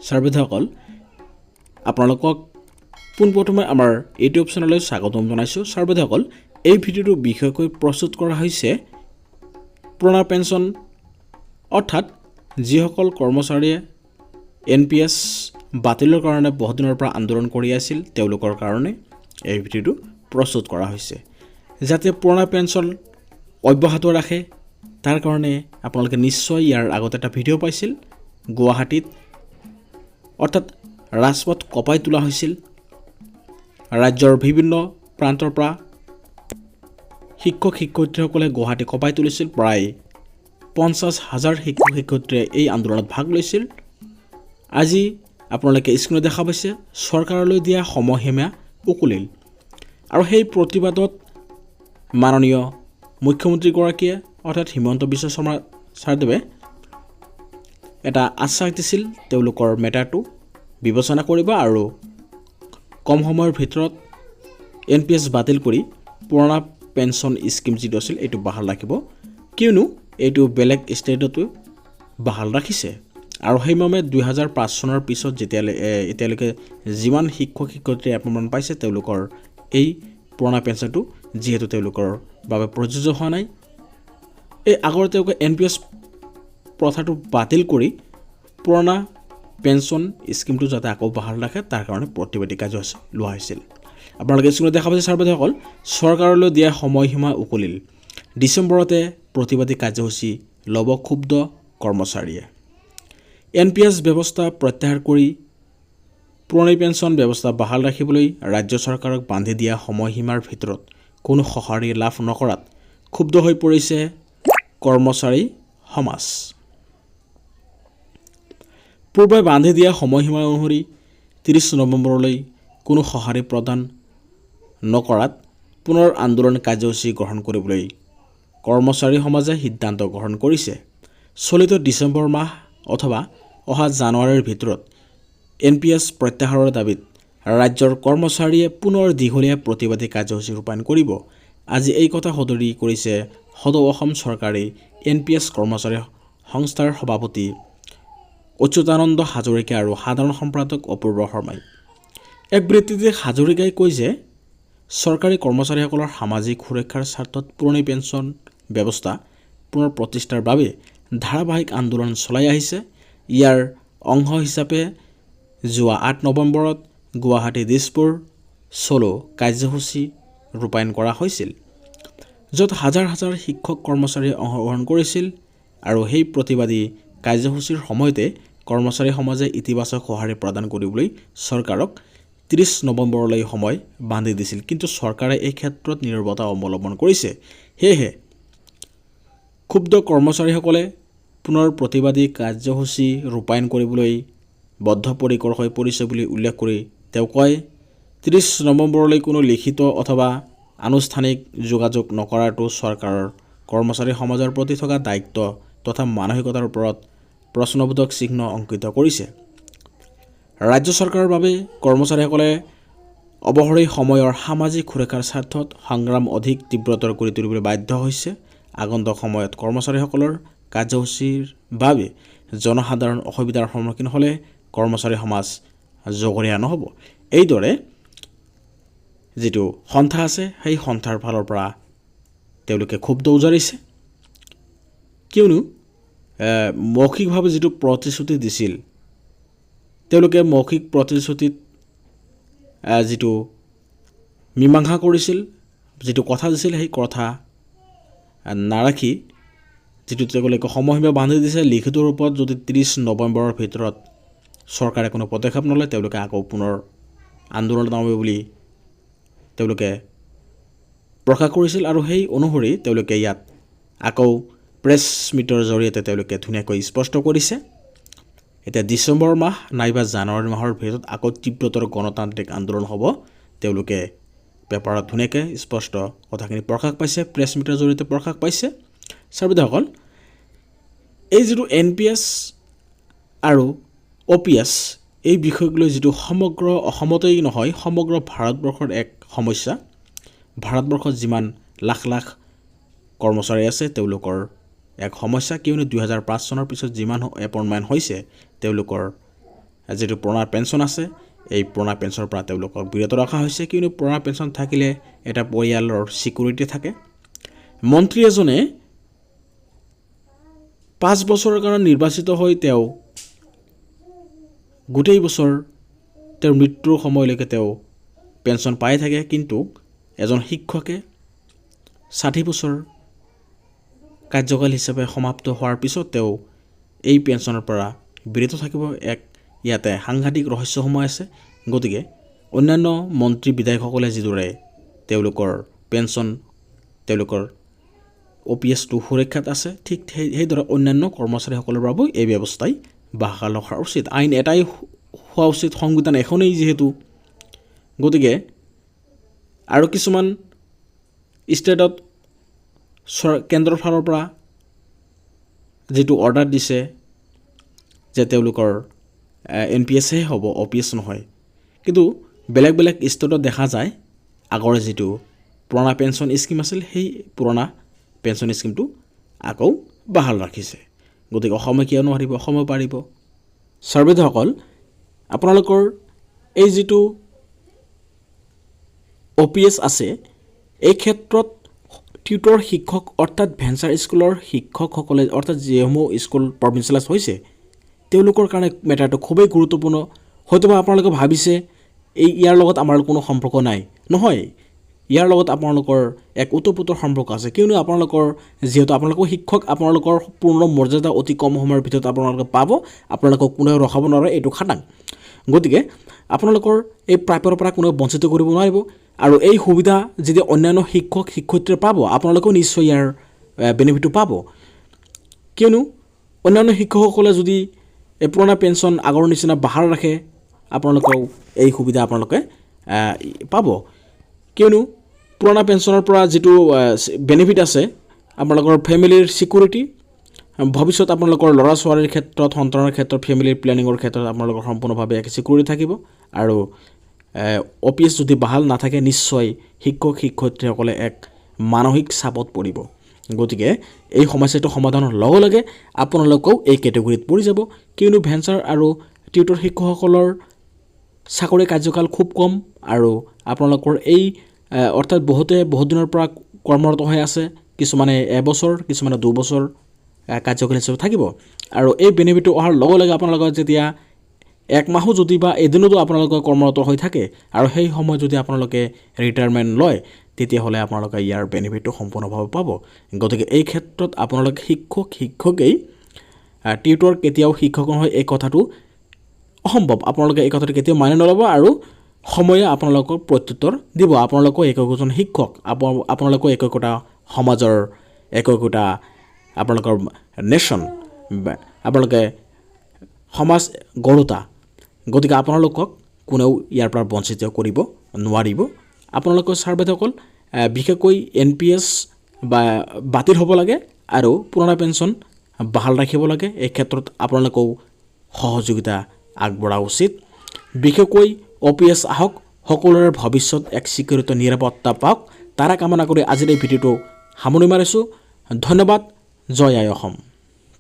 ছাৰবিধাসকল আপোনালোকক পোনপ্ৰথমে আমাৰ ইউটিউব চেনেললৈ স্বাগতম জনাইছোঁ। ছাৰবিধাসকল এই ভিডিঅ'টো বিশেষকৈ প্ৰস্তুত কৰা হৈছে পুৰণা পেঞ্চন অৰ্থাৎ যিসকল কৰ্মচাৰীয়ে NPS বাতিলৰ কাৰণে বহুত দিনৰ পৰা আন্দোলন কৰি আছিল তেওঁলোকৰ কাৰণে এই ভিডিঅ'টো প্ৰস্তুত কৰা হৈছে, যাতে পুৰণা পেঞ্চন অব্যাহত ৰাখে। তাৰ কাৰণে আপোনালোকে নিশ্চয় ইয়াৰ আগত এটা ভিডিঅ' পাইছিল গুৱাহাটীত, অৰ্থাৎ ৰাজপথ কপাই তোলা হৈছিল। ৰাজ্যৰ বিভিন্ন প্ৰান্তৰ পৰা শিক্ষক শিক্ষয়িত্ৰীসকলে গুৱাহাটী কপাই তুলিছিল। প্ৰায় 50,000 শিক্ষক শিক্ষয়িত্ৰীয়ে এই আন্দোলনত ভাগ লৈছিল। আজি আপোনালোকে স্ক্ৰীনত দেখা পাইছে চৰকাৰলৈ দিয়া সময়সীমা উকলিল, আৰু সেই প্ৰতিবাদত মাননীয় মুখ্যমন্ত্ৰীগৰাকীয়ে অৰ্থাৎ হিমন্ত বিশ্ব শৰ্মা ছাৰদেৱে এটা আশ্বাস দিছিল তেওঁলোকৰ মেটাৰটো বিবেচনা কৰিব আৰু কম সময়ৰ ভিতৰত NPS বাতিল কৰি পুৰণা পেঞ্চন স্কিম যিটো আছিল এইটো বাহাল ৰাখিব, কিয়নো এইটো বেলেগ ষ্টেটতো বাহাল ৰাখিছে। আৰু সেইমৰ্মে 2005 চনৰ পিছত এতিয়ালৈকে যিমান শিক্ষক শিক্ষয়িত্ৰী এপইণ্টমেণ্ট পাইছে তেওঁলোকৰ এই পুৰণা পেঞ্চনটো যিহেতু তেওঁলোকৰ বাবে প্ৰযোজ্য হোৱা নাই, এই আগৰ তেওঁলোকে NPS প্ৰথাটো বাতিল কৰি পুৰণা পেঞ্চন স্কিমটো যাতে আকৌ বাহাল ৰাখে তাৰ কাৰণে প্ৰতিবাদী কাৰ্যসূচী লোৱা হৈছিল। আপোনালোকে স্ক্ৰীনত দেখা পাইছে ছাৰবিধাসকল চৰকাৰলৈ দিয়া সময়সীমা উকলিল। ডিচেম্বৰতে প্ৰতিবাদী কাৰ্যসূচী ল'ব ক্ষুব্ধ কৰ্মচাৰীয়ে। NPS ব্যৱস্থা প্ৰত্যাহাৰ কৰি পুৰণি পেঞ্চন ব্যৱস্থা বাহাল ৰাখিবলৈ ৰাজ্য চৰকাৰক বান্ধি দিয়া সময়সীমাৰ ভিতৰত কোনো সঁহাৰি লাভ নকৰাত ক্ষুব্ধ হৈ পৰিছে কৰ্মচাৰী সমাজ। পূৰ্বে বান্ধি দিয়া সময়সীমা অনুসৰি 30 নৱেম্বৰলৈ কোনো সঁহাৰি প্ৰদান নকৰাত পুনৰ আন্দোলন কাৰ্যসূচী গ্ৰহণ কৰিবলৈ কৰ্মচাৰী সমাজে সিদ্ধান্ত গ্ৰহণ কৰিছে। চলিত ডিচেম্বৰ মাহ অথবা অহা জানুৱাৰীৰ ভিতৰত NPS প্ৰত্যাহাৰৰ দাবীত ৰাজ্যৰ কৰ্মচাৰীয়ে পুনৰ দীঘলীয়া প্ৰতিবাদী কাৰ্যসূচী ৰূপায়ণ কৰিব। আজি এই কথা সদৰি কৰিছে সদৌ অসম চৰকাৰী NPS কৰ্মচাৰী সংস্থাৰ সভাপতি অচ্যুতানন্দ হাজৰিকা আৰু সাধাৰণ সম্পাদক অপূৰ্ব শৰ্মাই। এক বিবৃতিতে হাজৰিকাই কয় যে চৰকাৰী কৰ্মচাৰীসকলৰ সামাজিক সুৰক্ষাৰ স্বাৰ্থত পুৰণি পেঞ্চন ব্যৱস্থা পুনৰ প্ৰতিষ্ঠাৰ বাবে ধাৰাবাহিক আন্দোলন চলাই আহিছে। ইয়াৰ অংশ হিচাপে যোৱা 8 নৱেম্বৰত গুৱাহাটী দিছপুৰ চলো কাৰ্যসূচী ৰূপায়ণ কৰা হৈছিল, য'ত হাজাৰ হাজাৰ শিক্ষক কৰ্মচাৰীয়ে অংশগ্ৰহণ কৰিছিল। আৰু সেই প্ৰতিবাদী কাৰ্যসূচীৰ সময়তে কৰ্মচাৰী সমাজে ইতিবাচক সঁহাৰি প্ৰদান কৰিবলৈ চৰকাৰক 30 নৱেম্বৰলৈ সময় বান্ধি দিছিল, কিন্তু চৰকাৰে এই ক্ষেত্ৰত নীৰৱতা অৱলম্বন কৰিছে। সেয়েহে ক্ষুব্ধ কৰ্মচাৰীসকলে পুনৰ প্ৰতিবাদী কাৰ্যসূচী ৰূপায়ণ কৰিবলৈ বদ্ধপৰিকৰ হৈ পৰিছে বুলি উল্লেখ কৰি তেওঁ কয়, 30 নৱেম্বৰলৈ কোনো লিখিত অথবা আনুষ্ঠানিক যোগাযোগ নকৰাটো চৰকাৰৰ কৰ্মচাৰী সমাজৰ প্ৰতি থকা দায়িত্ব তথা মানসিকতাৰ ওপৰত প্ৰশ্নবোধক চিহ্ন অংকিত কৰিছে। ৰাজ্য চৰকাৰৰ বাবে কৰ্মচাৰীসকলে অৱসৰী সময়ৰ সামাজিক সুৰক্ষাৰ স্বাৰ্থত সংগ্ৰাম অধিক তীব্ৰতৰ কৰি তুলিবলৈ বাধ্য হৈছে। আগন্তুক সময়ত কৰ্মচাৰীসকলৰ কাৰ্যসূচীৰ বাবে জনসাধাৰণ অসুবিধাৰ সন্মুখীন হ'লে কৰ্মচাৰী সমাজ জগৰীয়া নহ'ব। এইদৰে যিটো সন্থা আছে সেই সন্থাৰ ফালৰ পৰা তেওঁলোকে ক্ষুব্ধ উজাৰিছে, কিয়নো মৌখিকভাৱে যিটো প্ৰতিশ্ৰুতি দিছিল তেওঁলোকে মৌখিক প্ৰতিশ্ৰুতিত যিটো মীমাংসা কৰিছিল, যিটো কথা দিছিল সেই কথা নাৰাখি যিটো তেওঁলোকে সময়সীমা বান্ধি দিছে লিখিত ৰূপত, যদি 30 নৱেম্বৰৰ ভিতৰত চৰকাৰে কোনো পদক্ষেপ নলয় তেওঁলোকে আকৌ পুনৰ আন্দোলনত নামিব বুলি তেওঁলোকে প্ৰকাশ কৰিছিল। আৰু সেই অনুসৰি তেওঁলোকে ইয়াত আকৌ প্ৰেছ মিটৰ জৰিয়তে তেওঁলোকে ধুনীয়াকৈ স্পষ্ট কৰিছে, এতিয়া ডিচেম্বৰ মাহ নাইবা জানুৱাৰী মাহৰ ভিতৰত আকৌ তীব্ৰতৰ গণতান্ত্ৰিক আন্দোলন হ'ব। তেওঁলোকে পেপাৰত ধুনীয়াকৈ স্পষ্ট কথাখিনি প্ৰকাশ পাইছে, প্ৰেছ মিটৰ জৰিয়তে প্ৰকাশ পাইছে। ছাৰবিধাসকল এই যিটো NPS আৰু OPS এই বিষয়ক লৈ যিটো সমগ্ৰ অসমতেই নহয় সমগ্ৰ ভাৰতবৰ্ষৰ এক সমস্যা, ভাৰতবৰ্ষত যিমান লাখ লাখ কৰ্মচাৰী আছে তেওঁলোকৰ এক সমস্যা, কিয়নো 2005 চনৰ পিছত যিমান এপইণ্টমেণ্ট হৈছে তেওঁলোকৰ যিটো পুৰণা পেঞ্চন আছে এই পুৰণা পেঞ্চনৰ পৰা তেওঁলোকক বিৰত ৰখা হৈছে, কিয়নো পুৰণা পেঞ্চন থাকিলে এটা পৰিয়ালৰ ছিকিউৰিটি থাকে। মন্ত্ৰী এজনে 5 বছৰৰ কাৰণে নিৰ্বাচিত হৈ তেওঁ গোটেই বছৰ তেওঁৰ মৃত্যুৰ সময়লৈকে তেওঁ পেঞ্চন পাই থাকে, কিন্তু এজন শিক্ষকে 60 বছৰ কাৰ্যকাল হিচাপে সমাপ্ত হোৱাৰ পিছত তেওঁ এই পেঞ্চনৰ পৰা বিৰত থাকিব। ইয়াতে সাংঘাতিক ৰহস্য সোমাই আছে। গতিকে অন্যান্য মন্ত্ৰী বিধায়কসকলে যিদৰে তেওঁলোকৰ পেঞ্চন তেওঁলোকৰ OPSটো সুৰক্ষাত আছে, ঠিক সেইদৰে অন্যান্য কৰ্মচাৰীসকলৰ বাবেও এই ব্যৱস্থাই বাহাল ৰখা উচিত। আইন এটাই হোৱা উচিত, সংবিধান এখনেই যিহেতু। গতিকে আৰু কিছুমান ষ্টেটত কেন্দ্ৰৰ ফালৰ পৰা যিটো অৰ্ডাৰ দিছে যে তেওঁলোকৰ NPSহে হ'ব, OPS নহয়, কিন্তু বেলেগ বেলেগ ষ্টেটত দেখা যায় আগৰ যিটো পুৰণা পেঞ্চন স্কিম আছিল সেই পুৰণা পেঞ্চন স্কিমটো আকৌ বাহাল ৰাখিছে। গতিকে অসমে কিয় নোৱাৰিব, অসমেও পাৰিব। ছাৰ্ভেদসকল, আপোনালোকৰ এই যিটো OPS আছে এই ক্ষেত্ৰত টিউটৰ শিক্ষক অৰ্থাৎ ভেঞ্চাৰ স্কুলৰ শিক্ষকসকলে অৰ্থাৎ যিসমূহ স্কুল প্ৰভিন্সিয়েলাইজ হৈছে তেওঁলোকৰ কাৰণে মেটাৰটো খুবেই গুৰুত্বপূৰ্ণ। হয়তোবা আপোনালোকে ভাবিছে ইয়াৰ লগত আমাৰ কোনো সম্পৰ্ক নাই। নহয়, ইয়াৰ লগত আপোনালোকৰ এক ওতঃপ্ৰোতৰ সম্পৰ্ক আছে, কিয়নো যিহেতু আপোনালোকৰ শিক্ষক, আপোনালোকৰ পূৰ্ণ মৰ্যাদা অতি কম সময়ৰ ভিতৰত আপোনালোকে পাব, আপোনালোকক কোনেও ৰখাব নোৱাৰে, এইটো খাটাং। গতিকে আপোনালোকৰ এই প্ৰাপ্যৰ পৰা কোনেও বঞ্চিত কৰিব নোৱাৰিব। আৰু এই সুবিধা যদি অন্যান্য শিক্ষক শিক্ষয়িত্ৰীয়ে পাব, আপোনালোকেও নিশ্চয় ইয়াৰ বেনিফিটটো পাব, কিয়নো অন্যান্য শিক্ষকসকলে যদি এই পুৰণা পেঞ্চন আগৰ নিচিনা বাহাল ৰাখে আপোনালোকেও এই সুবিধা আপোনালোকে পাব। কিয়নো পুৰণা পেঞ্চনৰ পৰা যিটো বেনিফিট আছে আপোনালোকৰ ফেমিলিৰ ছিকিউৰিটি, ভৱিষ্যত আপোনালোকৰ ল'ৰা ছোৱালীৰ ক্ষেত্ৰত, সন্তানৰ ক্ষেত্ৰত, ফেমিলিৰ প্লেনিঙৰ ক্ষেত্ৰত আপোনালোকৰ সম্পূৰ্ণভাৱে এক ছিকিউৰিটি থাকিব। আৰু OPS যদি বাহাল নাথাকে নিশ্চয় শিক্ষক শিক্ষয়িত্ৰীসকলে এক মানসিক চাপত পৰিব। গতিকে এই সমস্যাটো সমাধানৰ লগে লগে আপোনালোকেও এই কেটেগৰীত পৰি যাব, কিয়নো ভেঞ্চাৰ আৰু টিউটৰ শিক্ষকসকলৰ চাকৰি কাৰ্যকাল খুব কম আৰু আপোনালোকৰ এই অৰ্থাৎ বহুত দিনৰ পৰা কৰ্মৰত হৈ আছে, কিছুমানে এবছৰ কিছুমানে 2 বছৰ কাৰ্যকাল হিচাপে থাকিব। আৰু এই বেনিফিটটো অহাৰ লগে লগে আপোনালোকৰ যেতিয়া 1 মাহো যদি বা এদিনতো আপোনালোকে কৰ্মৰত হৈ থাকে আৰু সেই সময়ত যদি আপোনালোকে ৰিটায়াৰমেণ্ট লয় তেতিয়াহ'লে আপোনালোকে ইয়াৰ বেনিফিটটো সম্পূৰ্ণভাৱে পাব। গতিকে এই ক্ষেত্ৰত আপোনালোকে শিক্ষকেই টিউটৰ কেতিয়াও শিক্ষক নহয় এই কথাটো অসম্ভৱ। আপোনালোকে এই কথাটো কেতিয়াও মানি নল'ব আৰু সময়ে আপোনালোকক প্ৰত্যুত্তৰ দিব। আপোনালোকৰ একোজন শিক্ষক, আপোনালোকৰ একোটা সমাজৰ, একোটা আপোনালোকৰ নেশ্যন, আপোনালোকে সমাজ গঢ়োতা। গতিকে আপোনালোকক কোনেও ইয়াৰ পৰা বঞ্চিত কৰিব নোৱাৰিব। আপোনালোকৰ ছাৰ্ভেদসকল বিশেষকৈ NPS বাতিল হ'ব লাগে আৰু পুৰণা পেঞ্চন বাহাল ৰাখিব লাগে। এই ক্ষেত্ৰত আপোনালোকেও সহযোগিতা আগবঢ়া উচিত। বিশেষকৈ OPS আহক, সকলোৰে ভৱিষ্যত এক ছিকিউৰিটি নিৰাপত্তা পাওক, তাৰে কামনা কৰি আজিৰ এই ভিডিঅ'টো সামৰণি মাৰিছোঁ। ধন্যবাদ। জয় আই অসম।